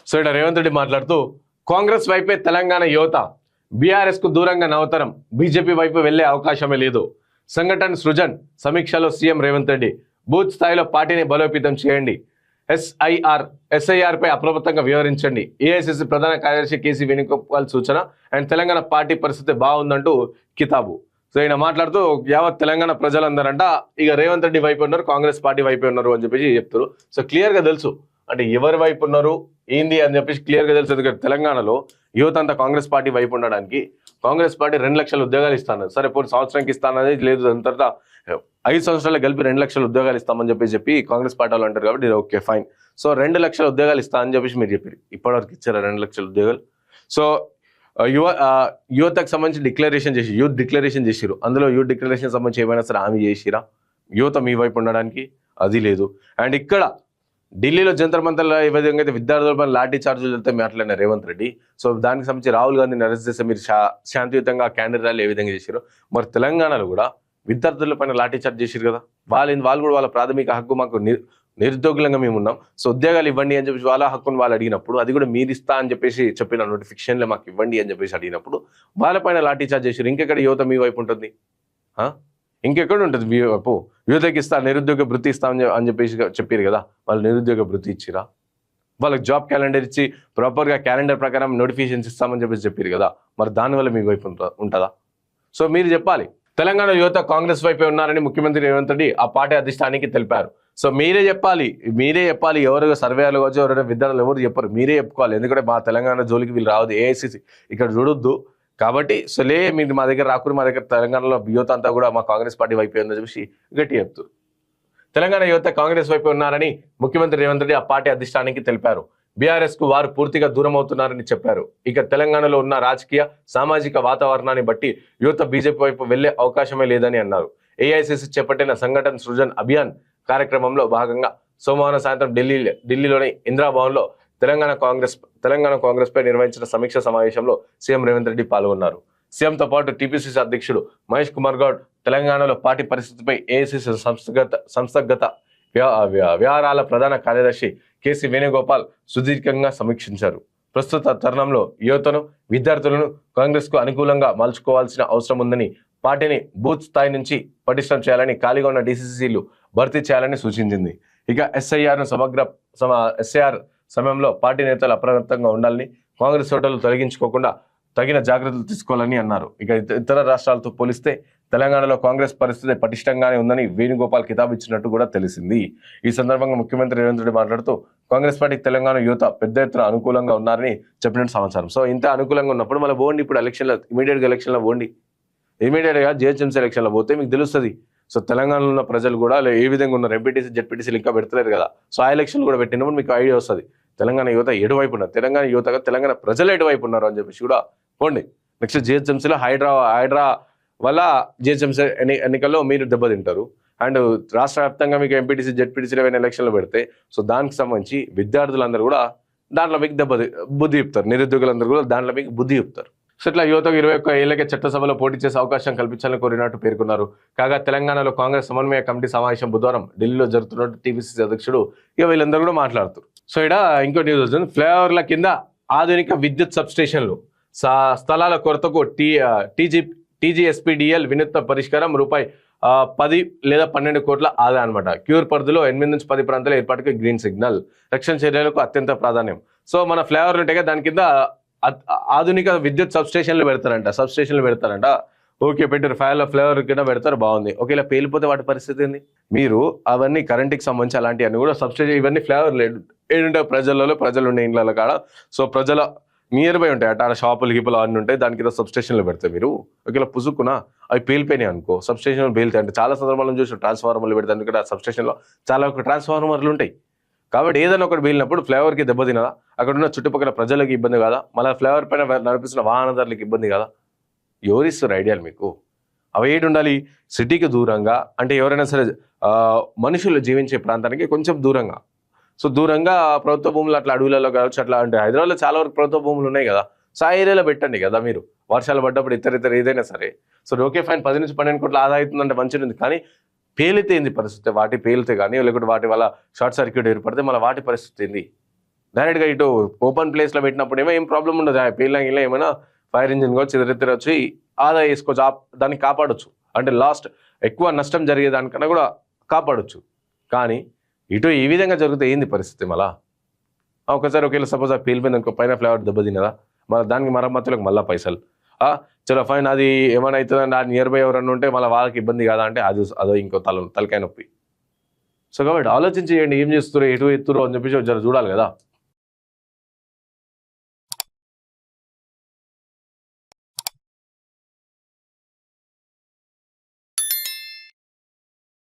So ఇక్కడ రేవంత్ రెడ్డి మాట్లాడుతూ కాంగ్రెస్ వైపే తెలంగాణ యువత, బీఆర్ఎస్ కు దూరంగా నవతరం, బీజేపీ వైపు వెళ్లే అవకాశమే లేదు. సంఘటన సృజన్ సమీక్షలో సీఎం రేవంత్ రెడ్డి బూత్ స్థాయిలో పార్టీని బలోపేతం చేయండి. ఎస్ఐఆర్ పై అప్రమత్తంగా వ్యవహరించండి. ఏఐసిసి ప్రధాన కార్యదర్శి కేసీ వేణుగోపాల్ సూచన. అండ్ తెలంగాణ పార్టీ పరిస్థితి బాగుందంటూ కితాబు. సో ఈయన మాట్లాడుతూ యావత్ తెలంగాణ ప్రజలందరంట ఇక రేవంత్ రెడ్డి వైపు ఉన్నారు, కాంగ్రెస్ పార్టీ వైపు ఉన్నారు అని చెప్పేసి చెప్తారు. సో క్లియర్ గా తెలుసు అంటే ఎవరి వైపు ఉన్నారు ఏంది అని చెప్పేసి క్లియర్ గా తెలుసు. ఎందుకంటే తెలంగాణలో యువత అంతా కాంగ్రెస్ పార్టీ వైపు ఉండడానికి కాంగ్రెస్ పార్టీ 2 లక్షల ఉద్యోగాలు ఇస్తాను, సరే పోటీ సంవత్సరానికి ఇస్తానది లేదు, అంతటా 5 సంవత్సరాలు కలిపి 2 లక్షల ఉద్యోగాలు ఇస్తామని చెప్పి కాంగ్రెస్ పార్టీ వాళ్ళు అంటారు కాబట్టి ఓకే ఫైన్. సో 2 లక్షల ఉద్యోగాలు ఇస్తా అని చెప్పేసి మీరు చెప్పారు. ఇప్పటివరకు ఇచ్చారా 2 లక్షల ఉద్యోగాలు? సో యువతకు సంబంధించి డిక్లరేషన్ చేసి యూత్ డిక్లరేషన్ చేసిరు. అందులో యూత్ డిక్లరేషన్ సంబంధించి ఏమైనా సరే హామీ చేసిరా యువత మీ వైపు ఉండడానికి? అది లేదు. అండ్ ఇక్కడ ఢిల్లీలో జంతర్ మంతర్లో ఏ విధంగా అయితే విద్యార్థులపై లాఠీ చార్జీలు వెళ్తే మాట్లాడిన రేవంత్ రెడ్డి, సో దానికి సంబంధించి రాహుల్ గాంధీని అరెస్ట్ చేస్తే మీరు శాంతియుతంగా క్యాండిల్ ర్యాలీ ఏ విధంగా చేశారు, మరి తెలంగాణలో కూడా విద్యార్థులపైన లాఠీ చార్జ్ చేశారు కదా. వాళ్ళు కూడా వాళ్ళ ప్రాథమిక హక్కు మాకు నిరుద్యోగులంగా మేము ఉన్నాం, సో ఉద్యోగాలు ఇవ్వండి అని చెప్పేసి వాళ్ళ హక్కును వాళ్ళు అడిగినప్పుడు, అది కూడా మీరు ఇస్తా అని చెప్పేసి చెప్పిన నోటిఫికేషన్లో మాకు ఇవ్వండి అని చెప్పేసి అడిగినప్పుడు వాళ్ళపైన లాఠీ చార్జ్ చేశారు. ఇంకెక్కడ యువత మీ వైపు ఉంటుంది? ఇంకెక్కడ ఉంటుంది వైపు? యువతకి ఇస్తా, నిరుద్యోగ వృత్తి ఇస్తా అని చెప్పేసి చెప్పారు కదా, వాళ్ళు నిరుద్యోగ వృత్తి ఇచ్చిరా? వాళ్ళకి జాబ్ క్యాలెండర్ ఇచ్చి ప్రాపర్గా క్యాలెండర్ ప్రకారం నోటిఫికేషన్స్ ఇస్తామని చెప్పేసి చెప్పారు కదా, మరి దానివల్ల మీ వైపు ఉంటుందా? సో మీరు చెప్పాలి. తెలంగాణ యువత కాంగ్రెస్ వైపే ఉన్నారని ముఖ్యమంత్రి రేవంత్ రెడ్డి ఆ పార్టీ అధిష్టానానికి తెలిపారు. సో మీరే చెప్పాలి. ఎవరు సర్వేలు కావచ్చు, ఎవరైనా విద్యార్థులు ఎవరు చెప్పరు, మీరే చెప్పుకోవాలి. ఎందుకంటే మా తెలంగాణ జోలికి వీళ్ళు రావద్దు, ఏఐసిసి ఇక్కడ చూడొద్దు కాబట్టి. సో మీరు మా దగ్గర రాకూడదు, మా దగ్గర తెలంగాణలో యువత అంతా కూడా మా కాంగ్రెస్ పార్టీ వైపే ఉందని చెప్పేసి గట్టి చెప్తారు. తెలంగాణ యువత కాంగ్రెస్ వైపే ఉన్నారని ముఖ్యమంత్రి రేవంత్ రెడ్డి ఆ పార్టీ అధిష్టానానికి తెలిపారు. బీఆర్ఎస్ కు వారు పూర్తిగా దూరం అవుతున్నారని చెప్పారు. ఇక తెలంగాణలో ఉన్న రాజకీయ సామాజిక వాతావరణాన్ని బట్టి యువత బీజేపీ వైపు వెళ్లే అవకాశమే లేదని అన్నారు. ఏఐసిసి చేపట్టిన సంఘటన సృజన్ అభియాన్ కార్యక్రమంలో భాగంగా సోమవారం సాయంత్రం ఢిల్లీలోని ఇందిరాభవన్ లో తెలంగాణ కాంగ్రెస్ పై నిర్వహించిన సమీక్ష సమావేశంలో సీఎం రేవంత్ రెడ్డి పాల్గొన్నారు. సీఎంతో పాటు టీపీసీసీ అధ్యక్షుడు మహేష్ కుమార్ గౌడ్ తెలంగాణలో పార్టీ పరిస్థితిపై ఏఐసిసి సంస్థాగత వ్యవహారాల ప్రధాన కార్యదర్శి కేసీ వేణుగోపాల్ సుదీర్ఘంగా సమీక్షించారు. ప్రస్తుత తరుణంలో యువతను, విద్యార్థులను కాంగ్రెస్ కు అనుకూలంగా మలుచుకోవాల్సిన అవసరం ఉందని, పార్టీని బూత్ స్థాయి నుంచి పటిష్టం చేయాలని, ఖాళీగా ఉన్న డీసీసీలు భర్తీ చేయాలని సూచించింది. ఇక ఎస్ఐఆర్ సమయంలో పార్టీ నేతలు అప్రమత్తంగా ఉండాలని, కాంగ్రెస్ ఓటర్లు తొలగించుకోకుండా తగిన జాగ్రత్తలు తీసుకోవాలని అన్నారు. ఇక ఇతర రాష్ట్రాలతో పోలిస్తే తెలంగాణలో కాంగ్రెస్ పరిస్థితి పటిష్టంగానే ఉందని వేణుగోపాల్ కితాబు ఇచ్చినట్టు కూడా తెలిసింది. ఈ సందర్భంగా ముఖ్యమంత్రి రేవంత్ రెడ్డి మాట్లాడుతూ కాంగ్రెస్ పార్టీకి తెలంగాణ యువత పెద్ద ఎత్తున అనుకూలంగా ఉన్నారని చెప్పినట్టు సమాచారం. సో ఇంత అనుకూలంగా ఉన్నప్పుడు మళ్ళీ పోండి, ఇప్పుడు ఇమీడియట్గా పోండి, ఇమీడియట్గా జిహెచ్ఎంసీ ఎలక్షన్లో పోతే మీకు తెలుస్తుంది. సో తెలంగాణలో ఉన్న ప్రజలు కూడా ఏ విధంగా ఉన్నారు, ఎంపీటీసీ జెడ్పీటీసీలు ఇంకా పెడతలేరు కదా, సో ఆ ఎలక్షన్లు కూడా పెట్టినప్పుడు మీకు ఐడియా వస్తుంది తెలంగాణ యువత ఎటువైపు ఉన్నారు, తెలంగాణ యువతగా తెలంగాణ ప్రజలు ఎటువైపు ఉన్నారు అని చెప్పేసి కూడా పోండి. నెక్స్ట్ జిహెచ్ఎంసీలో హైడ్రా వల్ల జిహెచ్ఎంసీ ఎన్నికల్లో మీరు దెబ్బతింటారు. అండ్ రాష్ట్ర వ్యాప్తంగా మీకు ఎంపీటీసీ జెడ్పీటీసీలు ఏమైనా ఎలక్షన్లు పెడితే సో దానికి సంబంధించి విద్యార్థులందరూ కూడా దాంట్లో మీకు బుద్ధి చెప్తారు, నిరుద్యోగులందరూ కూడా దాంట్లో మీకు బుద్ధి చెప్తారు. సో ఇట్లా యువతకు 21 ఏళ్లకే చట్టసభలో పోటీ చేసే అవకాశం కల్పించాలని కోరినట్టు పేర్కొన్నారు. కాగా తెలంగాణలో కాంగ్రెస్ సమన్వయ కమిటీ సమావేశం బుధవారం ఢిల్లీలో జరుగుతున్నట్టు టీపీసీసీ అధ్యక్షుడు ఇక వీళ్ళందరూ కూడా మాట్లాడుతారు. సో ఇక్కడ ఇంకో న్యూస్ వస్తుంది. ఫ్లైఓవర్ల కింద ఆధునిక విద్యుత్ సబ్స్టేషన్లు, స్థలాల కొరతకు టీజీఎస్పీడీఎల్ వినూత్న పరిష్కారం ₹10 లేదా 12 కోట్ల ఆదా అనమాట. క్యూర్ పరిధిలో 8 నుంచి 10 ప్రాంతాల ఏర్పాటుకు గ్రీన్ సిగ్నల్, రక్షణ చర్యలకు అత్యంత ప్రాధాన్యం. సో మన ఫ్లైఓవర్లు ఉంటాయి కదా, దాని కింద ఆధునిక విద్యుత్ సబ్స్టేషన్లు పెడతారంట. ఓకే పెట్టారు, ఫ్లైఓవర్ కింద పెడతారు, బాగుంది. ఒకవేళ పేలిపోతే వాటి పరిస్థితి ఏంది? మీరు అవన్నీ కరెంట్కి సంబంధించి అలాంటివన్నీ కూడా సబ్స్టేషన్, ఇవన్నీ ఫ్లైఓవర్లు ఏంటంటే ప్రజలు ఉండే ఇండ్ల కాడ, సో ప్రజల నియర్ బై ఉంటాయి అట్లా షాపులు గిప్పులు అన్నీ ఉంటాయి, దాని కింద సబ్స్టేషన్లు పెడితే మీరు ఒకవేళ పుసుకున్నా అవి పేలిపోయినాయి అనుకో, సబ్స్టేషన్ పేలుతాయి. అంటే చాలా సందర్భాలను చూసి ట్రాన్స్ఫార్మర్లు పెడతాయి, ఎందుకంటే ఆ సబ్స్టేషన్లో చాలా ట్రాన్స్ఫార్మర్లు ఉంటాయి. కాబట్టి ఏదైనా ఒకటి పేలినప్పుడు ఫ్లైఓవర్కి దెబ్బతినదా, అక్కడ ఉన్న చుట్టుపక్కల ప్రజలకు ఇబ్బంది కదా, మళ్ళీ ఫ్లైఓవర్ పైన నడిపిస్తున్న వాహనదారులకు ఇబ్బంది కదా. ఎవరిస్తారు ఐడియాలు మీకు? అవి ఏంటి ఉండాలి? సిటీకి దూరంగా, అంటే ఎవరైనా సరే మనుషులు జీవించే ప్రాంతానికి కొంచెం దూరంగా, సో దూరంగా ప్రభుత్వ భూములు అట్లా అడవులలో కావచ్చు, అట్లా అంటే హైదరాబాద్లో చాలా వరకు ప్రభుత్వ భూములు ఉన్నాయి కదా, సో ఆ ఏరియాలో పెట్టండి కదా మీరు. వర్షాలు పడ్డప్పుడు ఇతర ఏదైనా సరే, సో ఓకే ఫైన్ 10 నుంచి 12 కోట్ల ఆదా అవుతుందంటే మంచిగా ఉంది. కానీ పేలితే ఏంది పరిస్థితి? వాటి పేలితే కానీ లేకపోతే వాటి వల్ల షార్ట్ సర్క్యూట్ ఏర్పడితే మళ్ళీ వాటి పరిస్థితి ఏంది? డైరెక్ట్గా ఇటు ఓపెన్ ప్లేస్లో పెట్టినప్పుడు ఏమో ఏం ప్రాబ్లం ఉండదు. పేలిన గిల్ల ఏమైనా ఫైర్ ఇంజిన్ కూడా చిదరెత్తిరొచ్చి ఆదా చేసుకోవచ్చు, దాన్ని కాపాడొచ్చు. అంటే లాస్ట్ ఎక్కువ నష్టం జరిగేదానికన్నా కూడా కాపాడొచ్చు. కానీ ఇటు ఈ విధంగా జరిగితే ఏంది పరిస్థితి? మళ్ళా ఒకసారి ఒకవేళ సపోజ్ ఆ పేలిపోయింది అనుకో, పైన ఫ్లేవర్ దెబ్బతిన్నదా, మళ్ళీ దానికి మరమ్మతులకు మళ్ళీ పైసలు. చలో ఫైన్, అది ఏమైనా అవుతుందంటే ఆ నియర్ బై ఎవరన్నా ఉంటే మళ్ళీ వాళ్ళకి ఇబ్బంది కాదా అంటే అదో ఇంకో తలకాయ నొప్పి. సో కాబట్టి ఆలోచించి చేయండి, ఏం చేస్తున్నారు, ఎటు ఎత్తురు అని చెప్పేసి జర చూడాలి కదా.